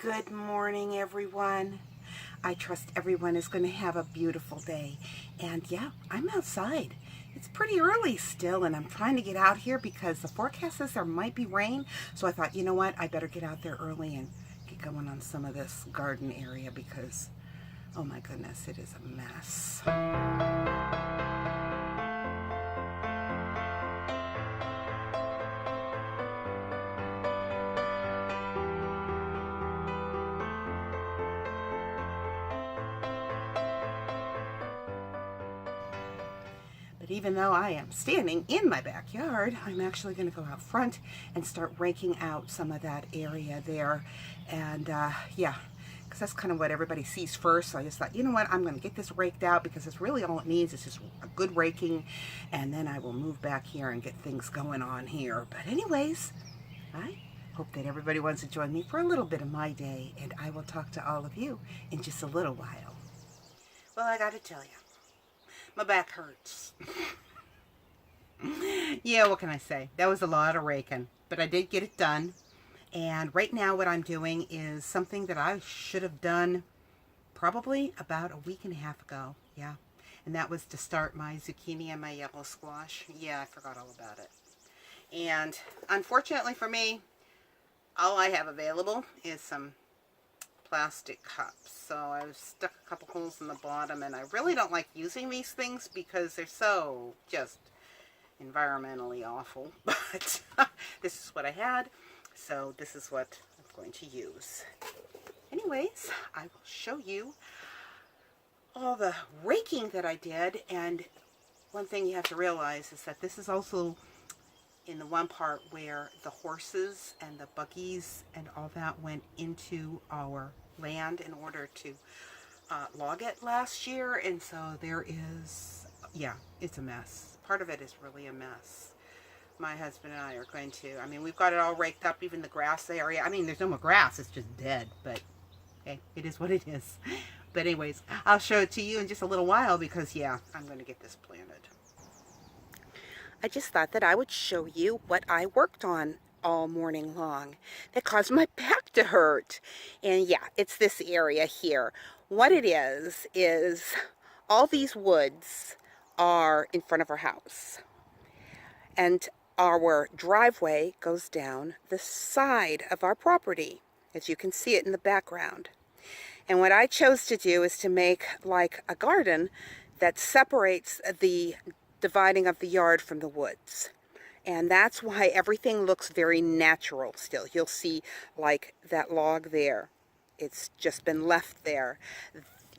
Good morning, everyone. I trust everyone is going to have a beautiful day. And yeah, I'm outside. It's pretty early still, and I'm trying to get out here because the forecast says there might be rain. So I thought, you know what? I better get out there early and get going on some of this garden area because, oh my goodness, it is a mess. But even though I am standing in my backyard, I'm actually going to go out front and start raking out some of that area there. And yeah, because that's kind of what everybody sees first. So I just thought, you know what, I'm going to get this raked out because it's really all it needs is just a good raking. And then I will move back here and get things going on here. But anyways, I hope that everybody wants to join me for a little bit of my day. And I will talk to all of you in just a little while. Well, I got to tell you, my back hurts. Yeah, what can I say? That was a lot of raking, but I did get it done. And right now what I'm doing is something that I should have done probably about a week and a half ago. Yeah, and that was to start my zucchini and my yellow squash. Yeah, I forgot all about it. And unfortunately for me, all I have available is some plastic cups. So I've stuck a couple holes in the bottom, and I really don't like using these things because they're so just environmentally awful. But this is what I had, so this is what I'm going to use. Anyways, I will show you all the raking that I did. And one thing you have to realize is that this is also in the one part where the horses and the buggies and all that went into our land in order to log it last year. And so there is, yeah, it's a mess. Part of it is really a mess. My husband and I are going to, I mean, we've got it all raked up, even the grass area. I mean, there's no more grass, it's just dead, but hey, it is what it is. But anyways, I'll show it to you in just a little while because, yeah, I'm going to get this planted. I just thought that I would show you what I worked on all morning long that caused my back to hurt. And yeah, it's this area here. What it is all these woods are in front of our house. And our driveway goes down the side of our property, as you can see it in the background. And what I chose to do is to make like a garden that separates the dividing of the yard from the woods. And that's why everything looks very natural still. You'll see like that log there. It's just been left there.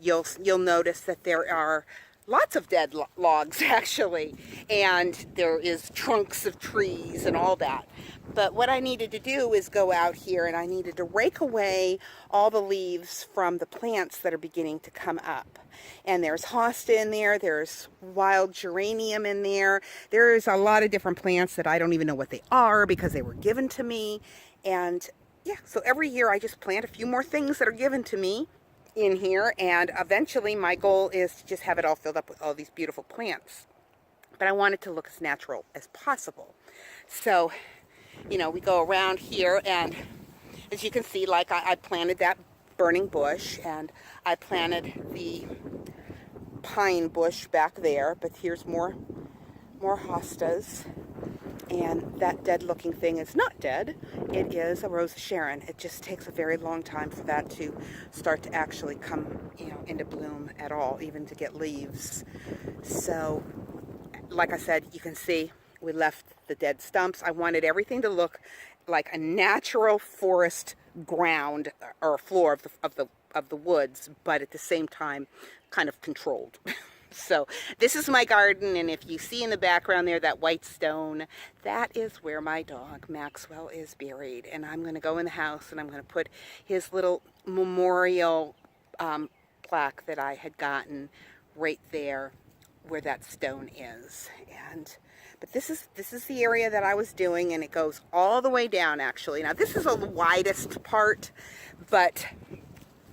You'll notice that there are lots of dead logs actually, and there is trunks of trees and all that. But what I needed to do is go out here and I needed to rake away all the leaves from the plants that are beginning to come up. And there's hosta in there, there's wild geranium in there, there's a lot of different plants that I don't even know what they are because they were given to me. And yeah, so every year I just plant a few more things that are given to me in here, and eventually my goal is to just have it all filled up with all these beautiful plants. But I want it to look as natural as possible. So, you know, we go around here, and as you can see, like I planted that burning bush, and I planted the pine bush back there, but here's more hostas. And that dead looking thing is not dead. It is a Rose of Sharon. It just takes a very long time for that to start to actually come, you know, into bloom at all, even to get leaves. So, like I said, you can see we left the dead stumps. I wanted everything to look like a natural forest ground or floor of the woods, but at the same time kind of controlled. So this is my garden, and if you see in the background there that white stone, that is where my dog Maxwell is buried. And I'm going to go in the house and I'm going to put his little memorial plaque that I had gotten right there where that stone is. But this is the area that I was doing, and it goes all the way down actually. Now this is the widest part, but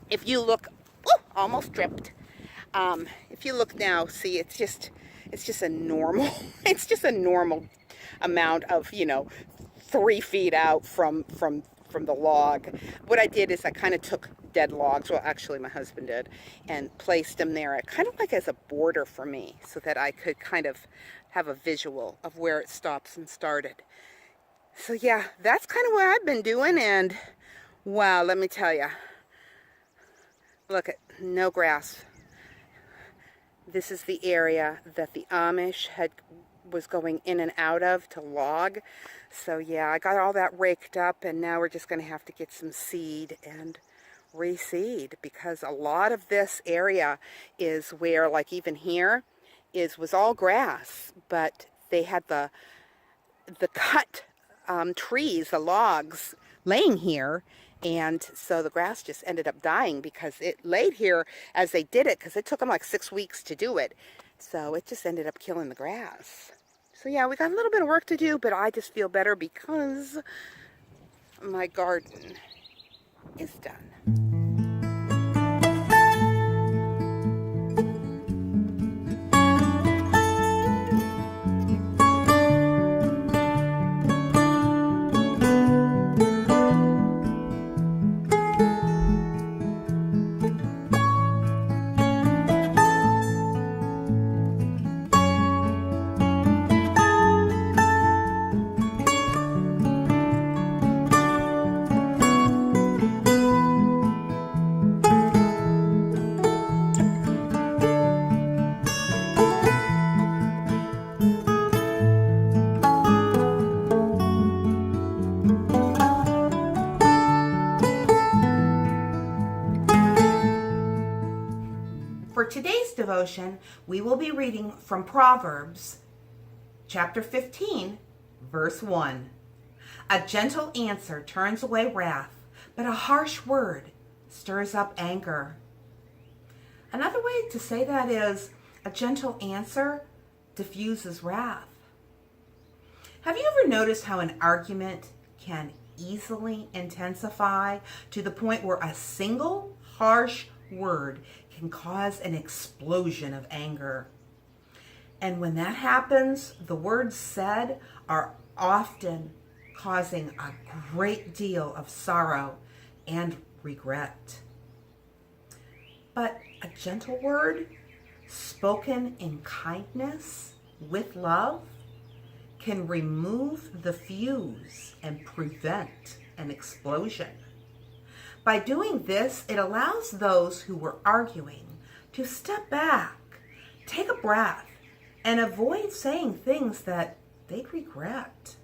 if you look, oh, almost tripped. If you look now, see, it's just a normal, it's just a normal amount of, you know, 3 feet out from from the log. What I did is I kind of took dead logs, well actually my husband did, and placed them there kind of like as a border for me so that I could kind of have a visual of where it stops and started. So yeah, that's kind of what I've been doing, and wow, let me tell you, look at no grass. This is the area that the Amish was going in and out of to log. So yeah, I got all that raked up, and now we're just going to have to get some seed and reseed, because a lot of this area is where, like even here, was all grass, but they had the cut trees, the logs laying here, and so the grass just ended up dying because it laid here as they did it, because it took them like 6 weeks to do it. So it just ended up killing the grass. So yeah, we got a little bit of work to do, but I just feel better because my garden is done. For today's devotion, we will be reading from Proverbs chapter 15, verse 1. A gentle answer turns away wrath, but a harsh word stirs up anger. Another way to say that is, a gentle answer diffuses wrath. Have you ever noticed how an argument can easily intensify to the point where a single harsh word can cause an explosion of anger? And when that happens, the words said are often causing a great deal of sorrow and regret. But a gentle word, spoken in kindness, with love, can remove the fuse and prevent an explosion. By doing this, it allows those who were arguing to step back, take a breath, and avoid saying things that they'd regret.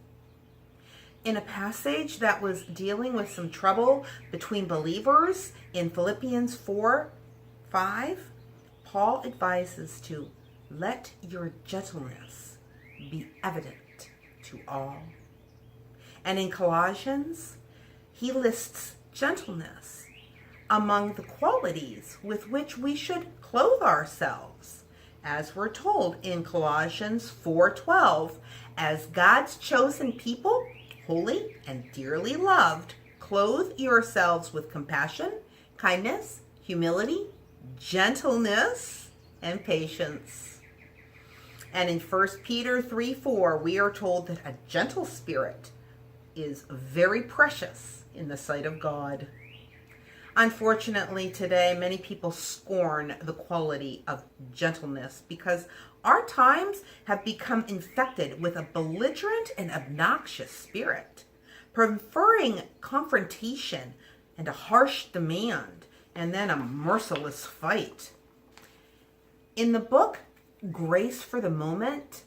In a passage that was dealing with some trouble between believers in Philippians 4:5, Paul advises to let your gentleness be evident to all. And in Colossians, he lists gentleness among the qualities with which we should clothe ourselves, as we're told in Colossians 4:12, as God's chosen people, holy and dearly loved, clothe yourselves with compassion, kindness, humility, gentleness, and patience. And in 1 Peter 3:4, we are told that a gentle spirit is very precious in the sight of God. Unfortunately, today, many people scorn the quality of gentleness because our times have become infected with a belligerent and obnoxious spirit, preferring confrontation and a harsh demand, and then a merciless fight. In the book, Grace for the Moment,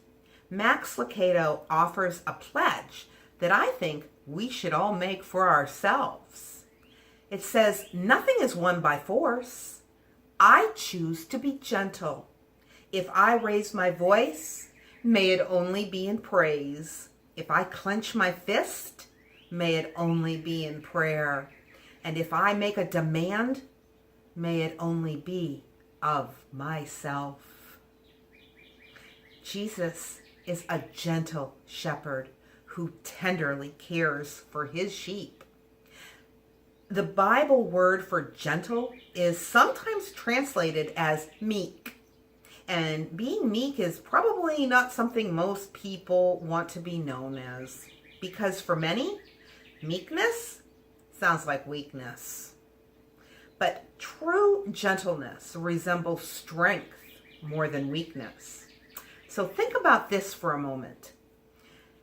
Max Lucado offers a pledge that I think we should all make for ourselves. It says, nothing is won by force. I choose to be gentle. If I raise my voice, may it only be in praise. If I clench my fist, may it only be in prayer. And if I make a demand, may it only be of myself. Jesus is a gentle shepherd who tenderly cares for his sheep. The Bible word for gentle is sometimes translated as meek. And being meek is probably not something most people want to be known as, because for many, meekness sounds like weakness. But true gentleness resembles strength more than weakness. So think about this for a moment.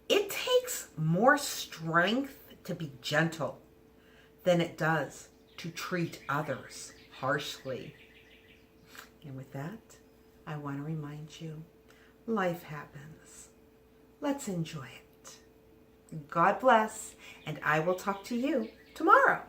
It takes more strength to be gentle than it does to treat others harshly. And with that, I want to remind you, life happens. Let's enjoy it. God bless, and I will talk to you tomorrow.